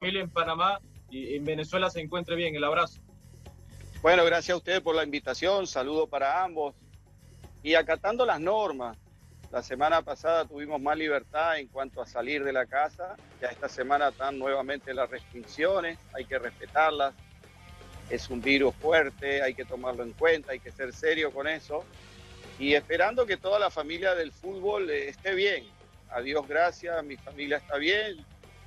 familia en Panamá y en Venezuela se encuentre bien. El abrazo. Bueno, gracias a ustedes por la invitación, saludo para ambos. Y acatando las normas, la semana pasada tuvimos más libertad en cuanto a salir de la casa, ya esta semana están nuevamente las restricciones, hay que respetarlas, es un virus fuerte, hay que tomarlo en cuenta, hay que ser serio con eso, y esperando que toda la familia del fútbol esté bien. A Dios gracias, mi familia está bien,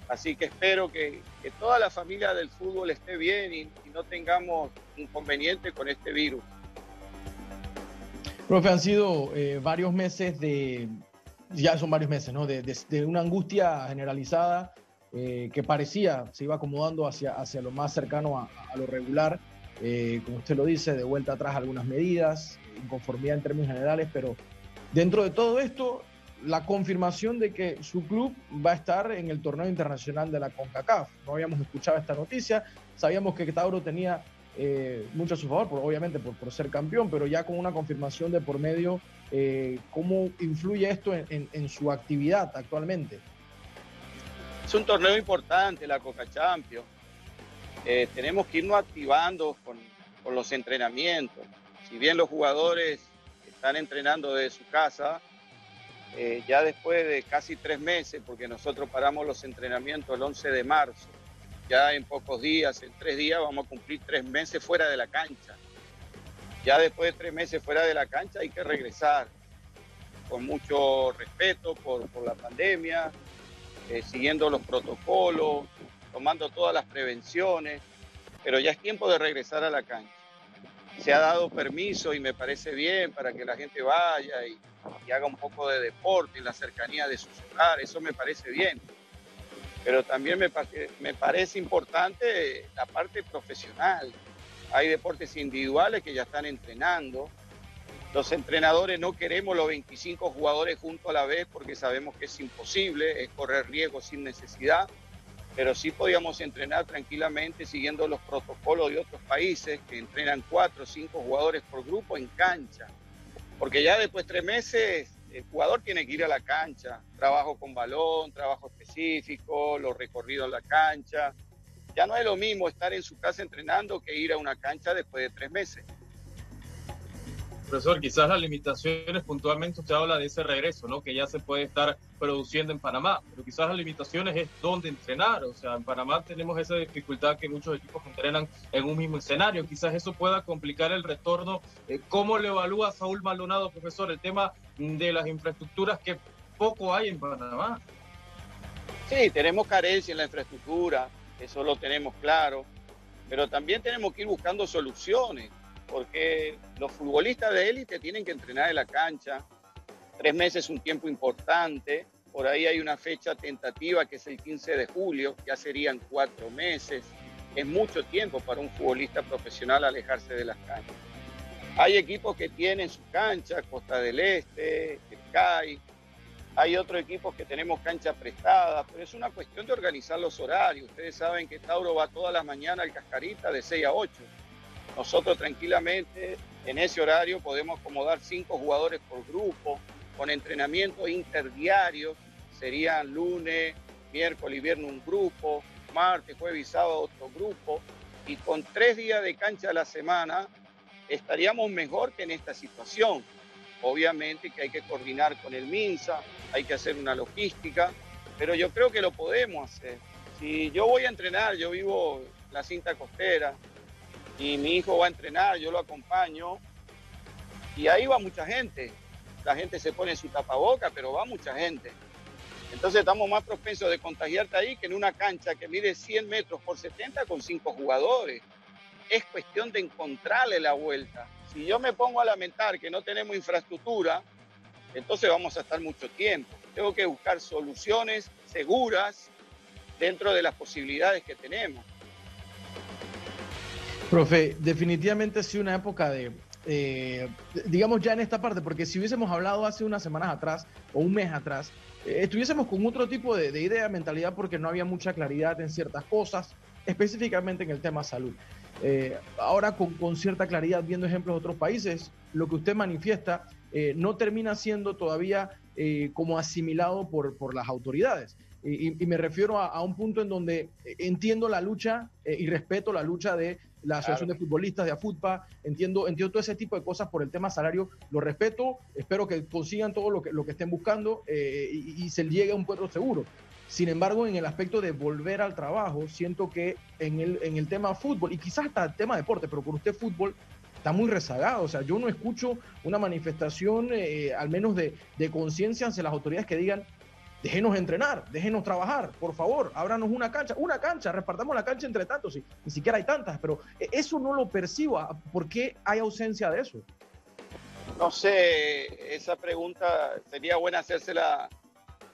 así que espero que toda la familia del fútbol esté bien y no tengamos inconveniente con este virus. Profe, han sido varios meses ya son varios meses, ¿no? De una angustia generalizada que parecía se iba acomodando hacia lo más cercano a lo regular. Como usted lo dice, de vuelta atrás algunas medidas, inconformidad en términos generales, pero dentro de todo esto, la confirmación de que su club va a estar en el torneo internacional de la CONCACAF. No habíamos escuchado esta noticia, sabíamos que Tauro tenía mucho a su favor, obviamente por ser campeón, pero ya con una confirmación de por medio, ¿cómo influye esto en su actividad actualmente? Es un torneo importante, la Coca Champions. Tenemos que irnos activando con los entrenamientos. Si bien los jugadores están entrenando desde su casa, ya después de casi 3 meses, porque nosotros paramos los entrenamientos el 11 de marzo, ya en pocos días, en 3 días, vamos a cumplir 3 meses fuera de la cancha. Ya después de 3 meses fuera de la cancha hay que regresar con mucho respeto por la pandemia, siguiendo los protocolos, tomando todas las prevenciones, pero ya es tiempo de regresar a la cancha. Se ha dado permiso y me parece bien para que la gente vaya y haga un poco de deporte en la cercanía de sus hogares, eso me parece bien. Pero también me parece importante la parte profesional. Hay deportes individuales que ya están entrenando. Los entrenadores no queremos los 25 jugadores juntos a la vez porque sabemos que es imposible, es correr riesgos sin necesidad, pero sí podíamos entrenar tranquilamente siguiendo los protocolos de otros países que entrenan 4 o 5 jugadores por grupo en cancha. Porque ya después de 3 meses el jugador tiene que ir a la cancha, trabajo con balón, trabajo específico, los recorridos en la cancha. Ya no es lo mismo estar en su casa entrenando que ir a una cancha después de 3 meses. Profesor, quizás las limitaciones, puntualmente usted habla de ese regreso, ¿no? Que ya se puede estar produciendo en Panamá, pero quizás las limitaciones es dónde entrenar. O sea, en Panamá tenemos esa dificultad que muchos equipos entrenan en un mismo escenario. Quizás eso pueda complicar el retorno. ¿Cómo lo evalúa Saúl Maldonado, profesor, el tema de las infraestructuras que poco hay en Panamá? Sí, tenemos carencia en la infraestructura, eso lo tenemos claro, pero también tenemos que ir buscando soluciones, porque los futbolistas de élite tienen que entrenar en la cancha. 3 meses es un tiempo importante, por ahí hay una fecha tentativa que es el 15 de julio, ya serían 4 meses. Es mucho tiempo para un futbolista profesional alejarse de las canchas. Hay equipos que tienen su cancha, Costa del Este, el CAI, hay otros equipos que tenemos cancha prestada, pero es una cuestión de organizar los horarios. Ustedes saben que Tauro va todas las mañanas al Cascarita de 6 a 8. Nosotros tranquilamente en ese horario podemos acomodar 5 jugadores por grupo, con entrenamientos interdiarios, serían lunes, miércoles y viernes un grupo, martes, jueves y sábado otro grupo, y con 3 días de cancha a la semana estaríamos mejor que en esta situación. Obviamente que hay que coordinar con el MINSA, hay que hacer una logística, pero yo creo que lo podemos hacer. Si yo voy a entrenar, yo vivo en la cinta costera, y mi hijo va a entrenar, yo lo acompaño, y ahí va mucha gente. La gente se pone su tapaboca, pero va mucha gente. Entonces estamos más propensos de contagiarte ahí que en una cancha que mide 100 metros por 70 con 5 jugadores. Es cuestión de encontrarle la vuelta. Si yo me pongo a lamentar que no tenemos infraestructura, entonces vamos a estar mucho tiempo. Tengo que buscar soluciones seguras dentro de las posibilidades que tenemos. Profe, definitivamente ha sido una época digamos ya en esta parte, porque si hubiésemos hablado hace unas semanas atrás o un mes atrás, estuviésemos con otro tipo de idea, mentalidad, porque no había mucha claridad en ciertas cosas, específicamente en el tema salud. Ahora con cierta claridad, viendo ejemplos de otros países, lo que usted manifiesta no termina siendo todavía como asimilado por las autoridades. y me refiero a un punto en donde entiendo la lucha y respeto la lucha de la Asociación de Futbolistas, de AFUTPA, entiendo todo ese tipo de cosas por el tema salario, lo respeto, espero que consigan todo lo que estén buscando y se llegue a un puerto seguro. Sin embargo, en el aspecto de volver al trabajo, siento que en el tema fútbol, y quizás hasta el tema deporte, pero con usted fútbol, está muy rezagado. O sea, yo no escucho una manifestación, al menos de conciencia hacia las autoridades que digan, déjenos entrenar, déjenos trabajar, por favor, ábranos una cancha, repartamos la cancha entre tantos, sí, ni siquiera hay tantas, pero eso no lo percibo. ¿Por qué hay ausencia de eso? No sé, esa pregunta sería buena hacérsela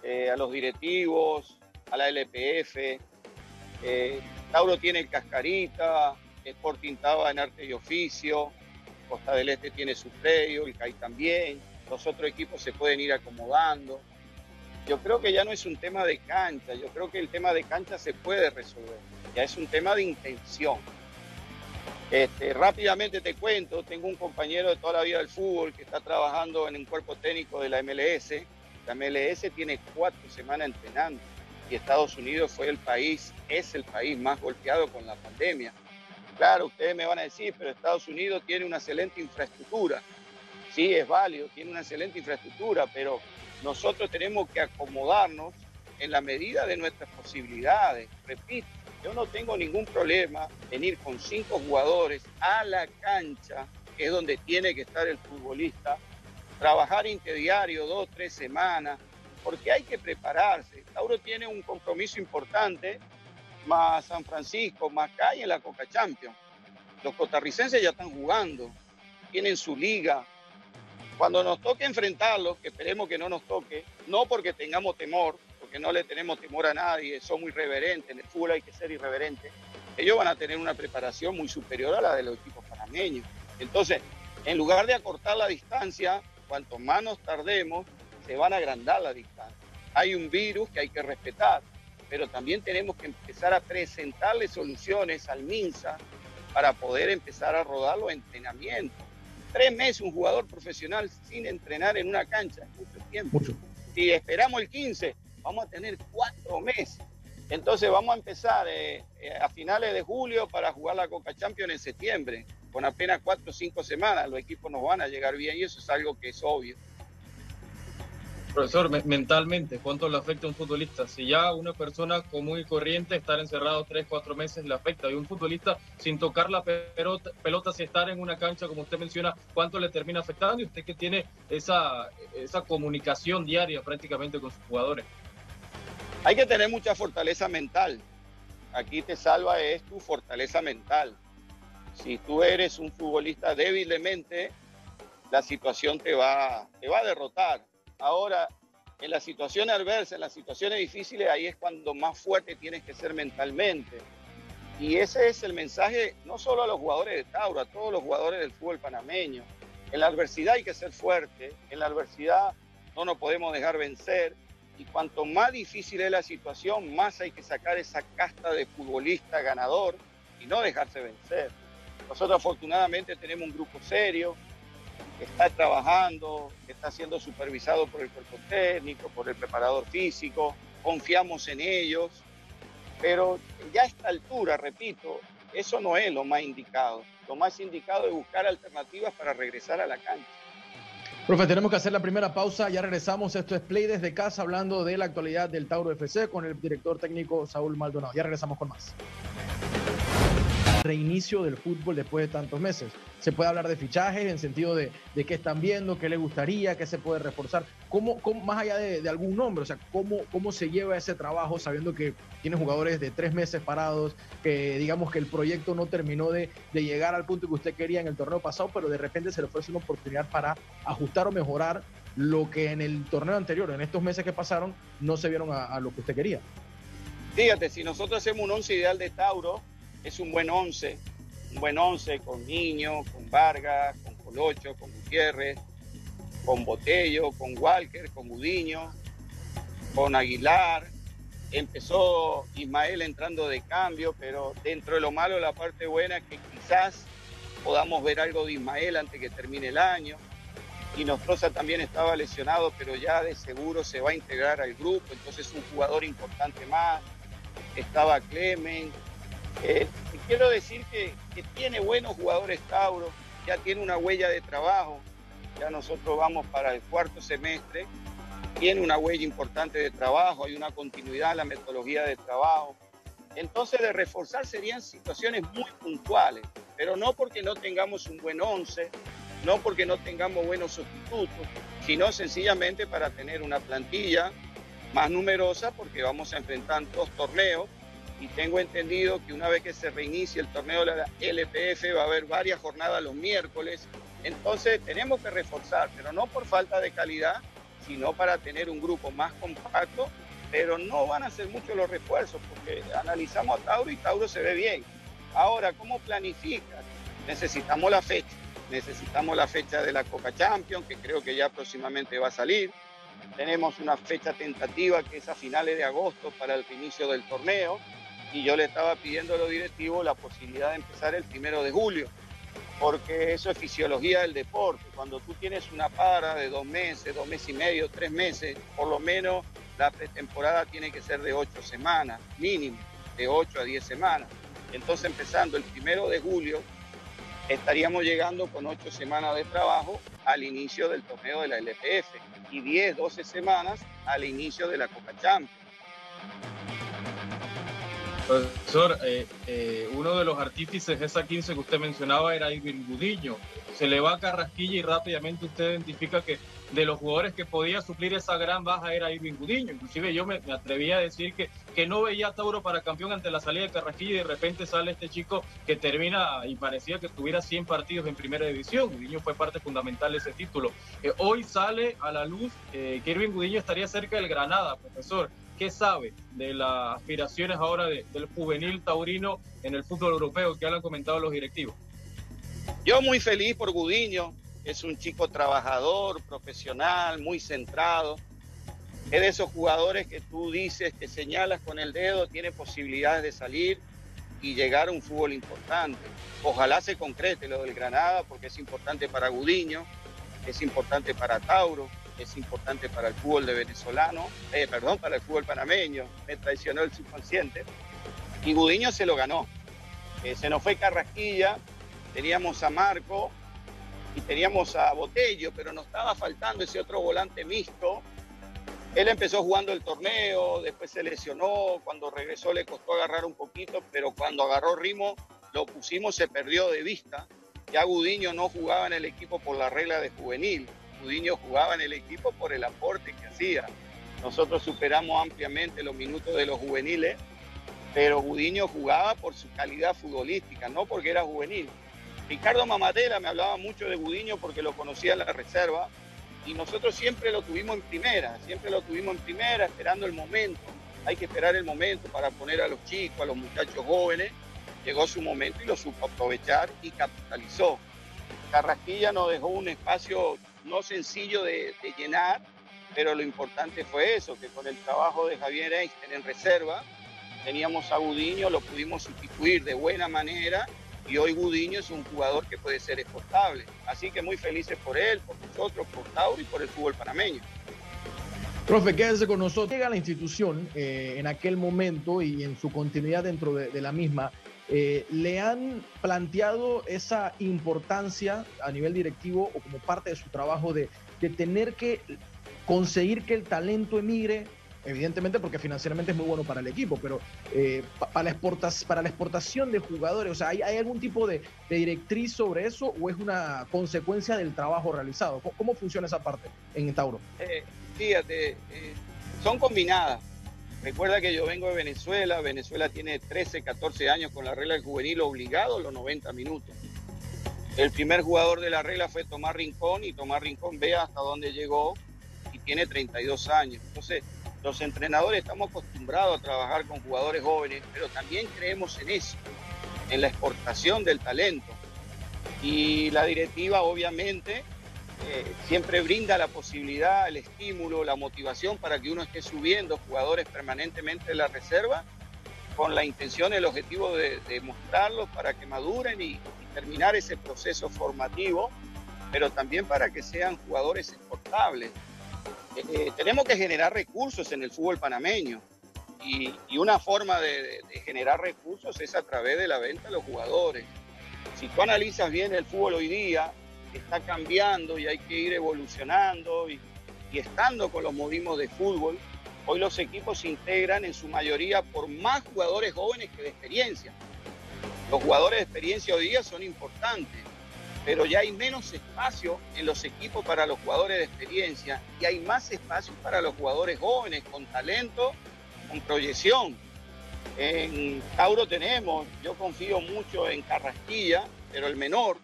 a los directivos, a la LPF. Tauro tiene el Cascarita, Sporting Taba en Arte y Oficio, Costa del Este tiene su predio, el CAI también, los otros equipos se pueden ir acomodando. Yo creo que ya no es un tema de cancha, yo creo que el tema de cancha se puede resolver, ya es un tema de intención. Rápidamente te cuento, tengo un compañero de toda la vida del fútbol que está trabajando en un cuerpo técnico de la MLS. La MLS tiene 4 semanas entrenando y Estados Unidos es el país más golpeado con la pandemia. Claro, ustedes me van a decir, pero Estados Unidos tiene una excelente infraestructura. Sí, es válido, tiene una excelente infraestructura, pero nosotros tenemos que acomodarnos en la medida de nuestras posibilidades. Repito, yo no tengo ningún problema en ir con 5 jugadores a la cancha, que es donde tiene que estar el futbolista, trabajar interdiario 2 o 3 semanas, porque hay que prepararse. Tauro tiene un compromiso importante, más San Francisco, más CAI en la Coca Champions. Los costarricenses ya están jugando, tienen su liga. Cuando nos toque enfrentarlos, que esperemos que no nos toque, no porque tengamos temor, porque no le tenemos temor a nadie, somos irreverentes, en el fútbol hay que ser irreverente, ellos van a tener una preparación muy superior a la de los equipos panameños. Entonces, en lugar de acortar la distancia, cuanto más nos tardemos, se van a agrandar la distancia. Hay un virus que hay que respetar, pero también tenemos que empezar a presentarle soluciones al MINSA para poder empezar a rodar los entrenamientos. 3 meses un jugador profesional sin entrenar en una cancha, mucho tiempo. Si esperamos el 15, vamos a tener 4 meses. Entonces vamos a empezar a finales de julio para jugar la Coca Champions en septiembre. Con apenas 4 o 5 semanas los equipos nos van a llegar bien y eso es algo que es obvio. Profesor, mentalmente, ¿cuánto le afecta a un futbolista? Si ya una persona común y corriente estar encerrado 3 o 4 meses le afecta, y un futbolista sin tocar la pelota, sin estar en una cancha, como usted menciona, ¿cuánto le termina afectando? Y usted que tiene esa comunicación diaria prácticamente con sus jugadores. Hay que tener mucha fortaleza mental. Aquí te salva es tu fortaleza mental. Si tú eres un futbolista débil de mente, la situación te va a derrotar. Ahora, en las situaciones adversas, en las situaciones difíciles, ahí es cuando más fuerte tienes que ser mentalmente. Y ese es el mensaje no solo a los jugadores de Tauro, a todos los jugadores del fútbol panameño. En la adversidad hay que ser fuerte, en la adversidad no nos podemos dejar vencer. Y cuanto más difícil es la situación, más hay que sacar esa casta de futbolista ganador y no dejarse vencer. Nosotros afortunadamente tenemos un grupo serio, que está trabajando, que está siendo supervisado por el cuerpo técnico, por el preparador físico, confiamos en ellos, pero ya a esta altura, repito, eso no es lo más indicado. Lo más indicado es buscar alternativas para regresar a la cancha. Profe, tenemos que hacer la primera pausa, ya regresamos. Esto es Play desde casa, hablando de la actualidad del Tauro FC con el director técnico Saúl Maldonado. Ya regresamos con más. Reinicio del fútbol después de tantos meses. Se puede hablar de fichajes en sentido de qué están viendo, qué les gustaría, qué se puede reforzar. ¿Cómo más allá de algún nombre? O sea, ¿cómo se lleva ese trabajo sabiendo que tiene jugadores de 3 meses parados, que digamos que el proyecto no terminó de llegar al punto que usted quería en el torneo pasado, pero de repente se le ofrece una oportunidad para ajustar o mejorar lo que en el torneo anterior, en estos meses que pasaron, no se vieron a lo que usted quería? Fíjate, si nosotros hacemos un 11 ideal de Tauro, es un buen 11 con Niño, con Vargas, con Colocho, con Gutiérrez, con Botello, con Walker, con Gudiño, con Aguilar. Empezó Ismael entrando de cambio, pero dentro de lo malo, la parte buena es que quizás podamos ver algo de Ismael antes que termine el año. y Nostroza también estaba lesionado, pero ya de seguro se va a integrar al grupo, entonces un jugador importante más. Estaba Clemen. Quiero decir que tiene buenos jugadores Tauro, ya tiene una huella de trabajo, ya nosotros vamos para el cuarto semestre, tiene una huella importante de trabajo, hay una continuidad en la metodología de trabajo. Entonces, de reforzar serían situaciones muy puntuales, pero no porque no tengamos un buen once, no porque no tengamos buenos sustitutos, sino sencillamente para tener una plantilla más numerosa, porque vamos a enfrentar 2 torneos, y tengo entendido que una vez que se reinicie el torneo de la LPF va a haber varias jornadas los miércoles. Entonces tenemos que reforzar, pero no por falta de calidad, sino para tener un grupo más compacto, pero no van a ser muchos los refuerzos, porque analizamos a Tauro y Tauro se ve bien. Ahora, ¿cómo planifica? Necesitamos la fecha de la Copa Champions, que creo que ya próximamente va a salir. Tenemos una fecha tentativa que es a finales de agosto para el inicio del torneo, y yo le estaba pidiendo a los directivos la posibilidad de empezar el 1 de julio, porque eso es fisiología del deporte. Cuando tú tienes una para de 2 meses, 2 meses y medio, 3 meses, por lo menos la pretemporada tiene que ser de 8 semanas, mínimo, de 8 a 10 semanas. Entonces, empezando el 1 de julio, estaríamos llegando con 8 semanas de trabajo al inicio del torneo de la LPF y 10, 12 semanas al inicio de la Copa Champions. Profesor, uno de los artífices de esa 15 que usted mencionaba era Irving Gudiño. Se le va a Carrasquilla y rápidamente usted identifica que de los jugadores que podía suplir esa gran baja era Irving Gudiño. Inclusive yo me atrevía a decir que no veía a Tauro para campeón ante la salida de Carrasquilla, y de repente sale este chico que termina y parecía que tuviera 100 partidos en primera división. Gudiño fue parte fundamental de ese título. Hoy sale a la luz que Irving Gudiño estaría cerca del Granada, profesor. ¿Qué sabe de las aspiraciones ahora del juvenil taurino en el fútbol europeo que han comentado los directivos? Yo muy feliz por Gudiño, es un chico trabajador, profesional, muy centrado. Es de esos jugadores que tú dices, que señalas con el dedo, tiene posibilidades de salir y llegar a un fútbol importante. Ojalá se concrete lo del Granada, porque es importante para Gudiño, es importante para Tauro, es importante para el fútbol de venezolano, para el fútbol panameño. Me traicionó el subconsciente. Y Gudiño se lo ganó. Se nos fue Carrasquilla, teníamos a Marco y teníamos a Botello, pero nos estaba faltando ese otro volante mixto. Él empezó jugando el torneo, después se lesionó, cuando regresó le costó agarrar un poquito, pero cuando agarró ritmo, lo pusimos, se perdió de vista. Ya Gudiño no jugaba en el equipo por la regla de juvenil, Gudiño jugaba en el equipo por el aporte que hacía. Nosotros superamos ampliamente los minutos de los juveniles, pero Gudiño jugaba por su calidad futbolística, no porque era juvenil. Ricardo Mamadela me hablaba mucho de Gudiño porque lo conocía en la reserva, y nosotros siempre lo tuvimos en primera, esperando el momento. Hay que esperar el momento para poner a los chicos, a los muchachos jóvenes. Llegó su momento y lo supo aprovechar y capitalizó. Carrasquilla nos dejó un espacio no sencillo de llenar, pero lo importante fue eso, que con el trabajo de Javier Einstein en reserva, teníamos a Gudiño, lo pudimos sustituir de buena manera, y hoy Gudiño es un jugador que puede ser exportable. Así que muy felices por él, por nosotros, por Tauro y por el fútbol panameño. Profe, quédese con nosotros. Llega la institución en aquel momento y en su continuidad dentro de la misma. ¿Le han planteado esa importancia a nivel directivo o como parte de su trabajo de tener que conseguir que el talento emigre? Evidentemente porque financieramente es muy bueno para el equipo, pero para la exportación de jugadores, o sea, ¿hay algún tipo de directriz sobre eso o es una consecuencia del trabajo realizado? ¿Cómo funciona esa parte en Tauro? Fíjate, son combinadas. Recuerda que yo vengo de Venezuela. Venezuela tiene 13, 14 años con la regla del juvenil obligado los 90 minutos. El primer jugador de la regla fue Tomás Rincón, y Tomás Rincón ve hasta dónde llegó y tiene 32 años. Entonces, los entrenadores estamos acostumbrados a trabajar con jugadores jóvenes, pero también creemos en eso, en la exportación del talento. Y la directiva, obviamente, siempre brinda la posibilidad, el estímulo, la motivación para que uno esté subiendo jugadores permanentemente de la reserva, con la intención, el objetivo de mostrarlos para que maduren y terminar ese proceso formativo pero también para que sean jugadores exportables. Tenemos que generar recursos en el fútbol panameño y una forma de generar recursos es a través de la venta de los jugadores. Si tú analizas bien el fútbol hoy día, está cambiando y hay que ir evolucionando y estando con los modismos de fútbol. Hoy los equipos se integran en su mayoría por más jugadores jóvenes que de experiencia. Los jugadores de experiencia hoy día son importantes, pero ya hay menos espacio en los equipos para los jugadores de experiencia y hay más espacio para los jugadores jóvenes, con talento, con proyección. En Tauro yo confío mucho en Carrasquilla, pero el menor,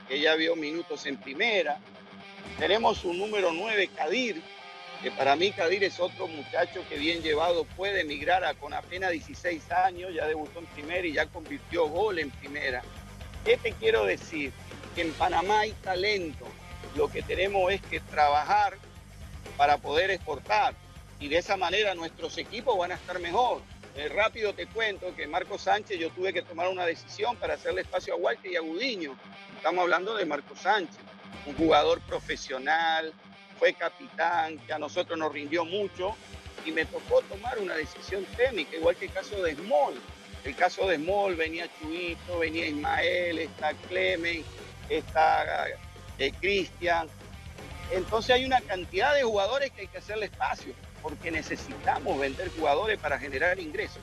que ya vio minutos en primera. Tenemos un número 9, Kadir, que para mí Kadir es otro muchacho que bien llevado puede emigrar con apenas 16 años, ya debutó en primera y ya convirtió gol en primera. ¿Qué te quiero decir? Que en Panamá hay talento, lo que tenemos es que trabajar para poder exportar y de esa manera nuestros equipos van a estar mejor. Rápido te cuento que Marco Sánchez, yo tuve que tomar una decisión para hacerle espacio a Walker y a Gudiño. Estamos hablando de Marco Sánchez, un jugador profesional, fue capitán, que a nosotros nos rindió mucho y me tocó tomar una decisión técnica, igual que el caso de Small. El caso de Small, venía Chuito, venía Ismael, está Clemen, está Cristian. Entonces hay una cantidad de jugadores que hay que hacerle espacio, porque necesitamos vender jugadores para generar ingresos.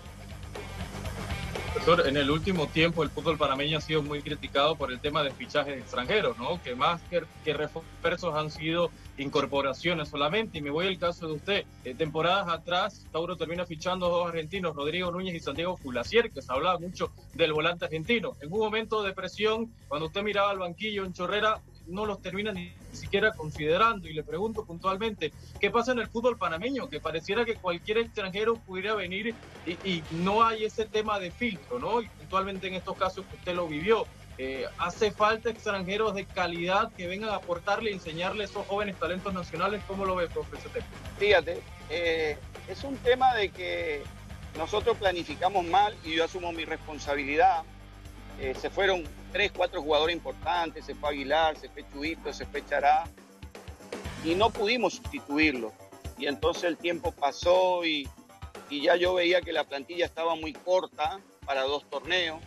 Profesor, en el último tiempo el fútbol panameño ha sido muy criticado por el tema de fichajes extranjeros, ¿no? Que más que refuerzos han sido incorporaciones solamente. Y me voy al caso de usted. Temporadas atrás, Tauro termina fichando dos argentinos, Rodrigo Núñez y Santiago Fulasier, que se hablaba mucho del volante argentino. En un momento de presión, cuando usted miraba al banquillo en Chorrera, no los termina ni siquiera considerando. Y le pregunto puntualmente, ¿qué pasa en el fútbol panameño? Que pareciera que cualquier extranjero pudiera venir y no hay ese tema de filtro, ¿no? Y puntualmente en estos casos que usted lo vivió. ¿Hace falta extranjeros de calidad que vengan a aportarle y enseñarle a esos jóvenes talentos nacionales? ¿Cómo lo ve, profesor? Fíjate, es un tema de que nosotros planificamos mal y yo asumo mi responsabilidad. Se fueron 3, 4 jugadores importantes, se fue Aguilar, se fue Chuito, se fue Chará, y no pudimos sustituirlo. Y entonces el tiempo pasó y ya yo veía que la plantilla estaba muy corta para 2 torneos,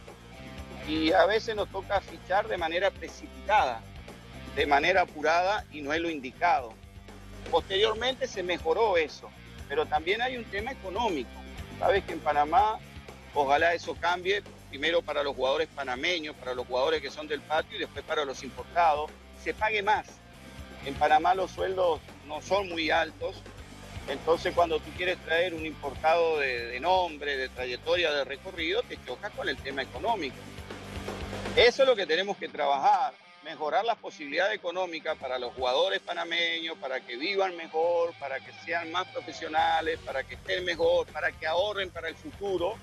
y a veces nos toca fichar de manera precipitada, de manera apurada, y no es lo indicado. Posteriormente se mejoró eso, pero también hay un tema económico. Sabes que en Panamá, ojalá eso cambie, primero para los jugadores panameños, para los jugadores que son del patio y después para los importados, se pague más. En Panamá los sueldos no son muy altos, entonces cuando tú quieres traer un importado de nombre, de trayectoria, de recorrido, te chocas con el tema económico. Eso es lo que tenemos que trabajar, mejorar las posibilidades económicas para los jugadores panameños, para que vivan mejor, para que sean más profesionales, para que estén mejor, para que ahorren para el futuro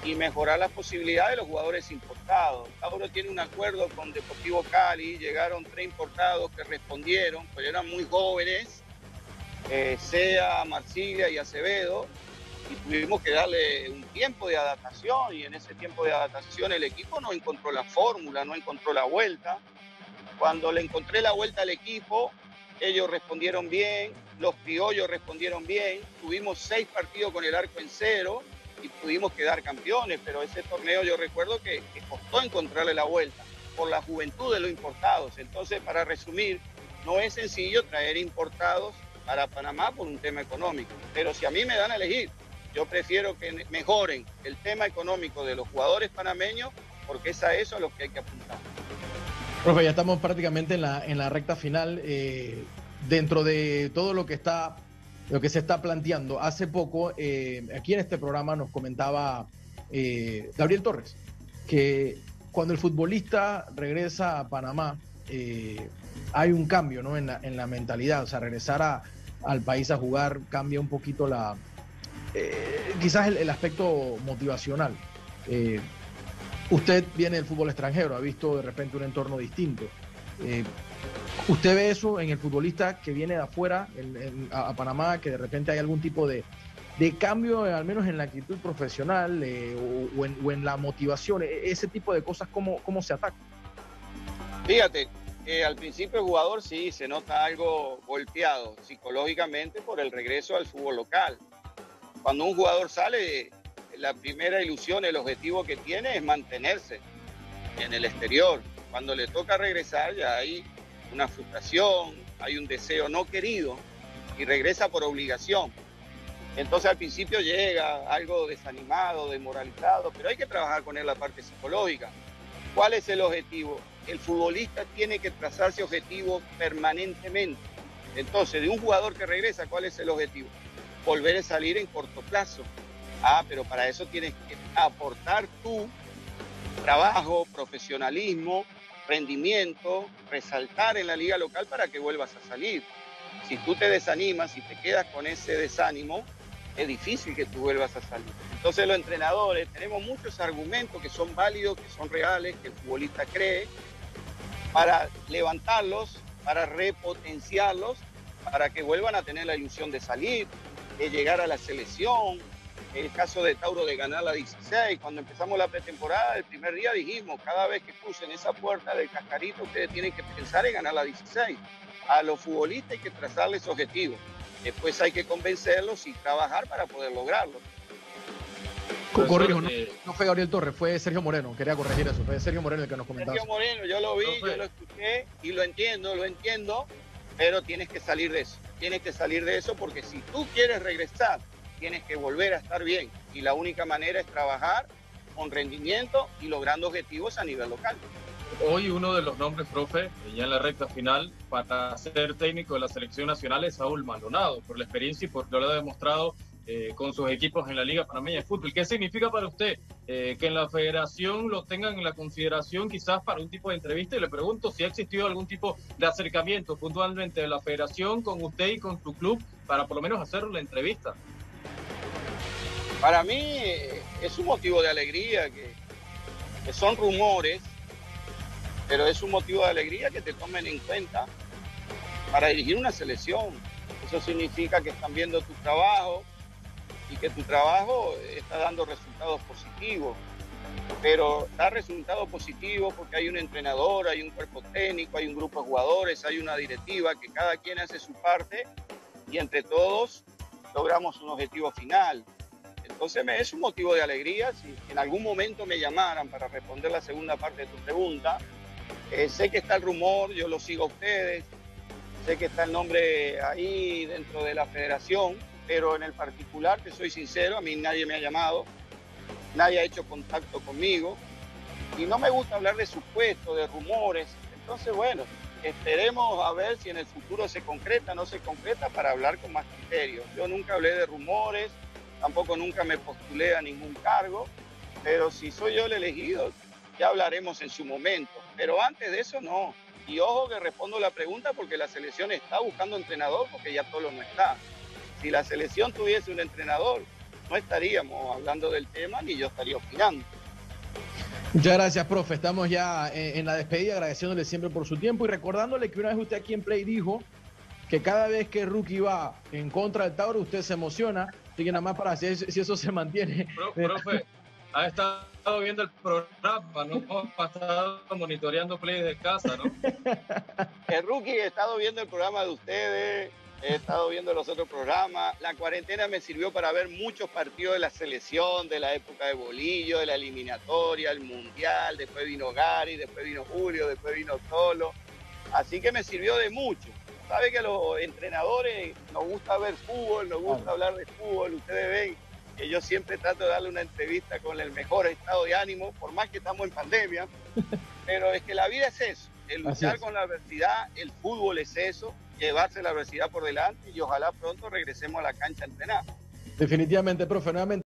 y mejorar las posibilidades de los jugadores importados. Tauro tiene un acuerdo con Deportivo Cali, llegaron 3 importados que respondieron, pero eran muy jóvenes, Sea, Marsiglia y Acevedo, y tuvimos que darle un tiempo de adaptación, y en ese tiempo de adaptación el equipo no encontró la fórmula, no encontró la vuelta. Cuando le encontré la vuelta al equipo, ellos respondieron bien, los criollos respondieron bien, tuvimos 6 partidos con el arco en 0, y pudimos quedar campeones, pero ese torneo yo recuerdo que costó encontrarle la vuelta por la juventud de los importados. Entonces, para resumir, no es sencillo traer importados para Panamá por un tema económico, pero si a mí me dan a elegir, yo prefiero que mejoren el tema económico de los jugadores panameños, porque es a eso a lo que hay que apuntar. Profe, ya estamos prácticamente en la recta final. Dentro de todo lo que se está planteando, hace poco aquí en este programa nos comentaba Gabriel Torres que cuando el futbolista regresa a Panamá hay un cambio, ¿no? en la mentalidad. O sea, regresar al país a jugar cambia un poquito quizás el aspecto motivacional. Usted viene del fútbol extranjero, ha visto de repente un entorno distinto. ¿Usted ve eso en el futbolista que viene de afuera a Panamá, que de repente hay algún tipo de cambio, al menos en la actitud profesional o en la motivación? Ese tipo de cosas, ¿cómo se ataca? Fíjate, Al principio el jugador sí se nota algo golpeado psicológicamente por el regreso al fútbol local. Cuando un jugador sale, la primera ilusión, el objetivo que tiene es mantenerse en el exterior. Cuando le toca regresar ya hay una frustración, hay un deseo no querido y regresa por obligación. Entonces al principio llega algo desanimado, desmoralizado, pero hay que trabajar con él la parte psicológica. ¿Cuál es el objetivo? El futbolista tiene que trazarse objetivos permanentemente. Entonces, de un jugador que regresa, ¿cuál es el objetivo? Volver a salir en corto plazo. Pero para eso tienes que aportar tu trabajo, profesionalismo, rendimiento, resaltar en la liga local para que vuelvas a salir. Si tú te desanimas, si te quedas con ese desánimo, es difícil que tú vuelvas a salir. Entonces los entrenadores tenemos muchos argumentos que son válidos, que son reales, que el futbolista cree, para levantarlos, para repotenciarlos, para que vuelvan a tener la ilusión de salir, de llegar a la selección. El caso de Tauro de ganar la 16, cuando empezamos la pretemporada, el primer día dijimos, cada vez que crucen esa puerta del cascarito, ustedes tienen que pensar en ganar la 16. A los futbolistas hay que trazarles objetivos. Después hay que convencerlos y trabajar para poder lograrlo. Corrijo, no fue Gabriel Torres, fue Sergio Moreno. Quería corregir eso, fue Sergio Moreno el que nos comentaba. Sergio Moreno, yo lo vi, yo lo escuché y lo entiendo, pero tienes que salir de eso. Tienes que salir de eso porque si tú quieres regresar, tienes que volver a estar bien. Y la única manera es trabajar con rendimiento y logrando objetivos a nivel local. Hoy uno de los nombres, profe, ya en la recta final, para ser técnico de la selección nacional es Saúl Maldonado, por la experiencia y por lo ha demostrado con sus equipos en la Liga Panameña de Fútbol. ¿Qué significa para usted que en la federación lo tengan en la consideración quizás para un tipo de entrevista? Y le pregunto si ha existido algún tipo de acercamiento puntualmente de la federación con usted y con su club para por lo menos hacer la entrevista. Para mí es un motivo de alegría, que son rumores, pero es un motivo de alegría que te tomen en cuenta para dirigir una selección. Eso significa que están viendo tu trabajo y que tu trabajo está dando resultados positivos. Pero da resultados positivos porque hay un entrenador, hay un cuerpo técnico, hay un grupo de jugadores, hay una directiva, que cada quien hace su parte y entre todos logramos un objetivo final. Entonces es un motivo de alegría. Si en algún momento me llamaran para responder la segunda parte de tu pregunta, sé que está el rumor, yo lo sigo a ustedes, sé que está el nombre ahí dentro de la federación, pero en el particular, te soy sincero, a mí nadie me ha llamado, nadie ha hecho contacto conmigo y no me gusta hablar de supuestos, de rumores. Entonces, bueno, esperemos a ver si en el futuro se concreta o no se concreta para hablar con más criterio. Yo nunca hablé de rumores, tampoco nunca me postulé a ningún cargo, pero si soy yo el elegido, ya hablaremos en su momento. Pero antes de eso, no. Y ojo que respondo la pregunta porque la selección está buscando entrenador porque ya Tolo no está. Si la selección tuviese un entrenador, no estaríamos hablando del tema ni yo estaría opinando. Muchas gracias, profe. Estamos ya en la despedida, agradeciéndole siempre por su tiempo y recordándole que una vez usted aquí en Play dijo que cada vez que Rookie va en contra del Tauro, usted se emociona. Así que nada más para si eso se mantiene. Profe, ha estado viendo el programa, ¿no? Ha estado monitoreando Play desde casa, ¿no? El Rookie, he estado viendo el programa de ustedes, he estado viendo los otros programas. La cuarentena me sirvió para ver muchos partidos de la selección, de la época de Bolillo, de la eliminatoria, el Mundial, después vino Gary, después vino Julio, después vino Tolo. Así que me sirvió de mucho. Sabe que los entrenadores nos gusta ver fútbol, nos gusta hablar de fútbol. Ustedes ven que yo siempre trato de darle una entrevista con el mejor estado de ánimo, por más que estamos en pandemia. Pero es que la vida es eso, el luchar con la adversidad, el fútbol es eso, llevarse la adversidad por delante y ojalá pronto regresemos a la cancha a entrenar. Definitivamente, profe, nuevamente.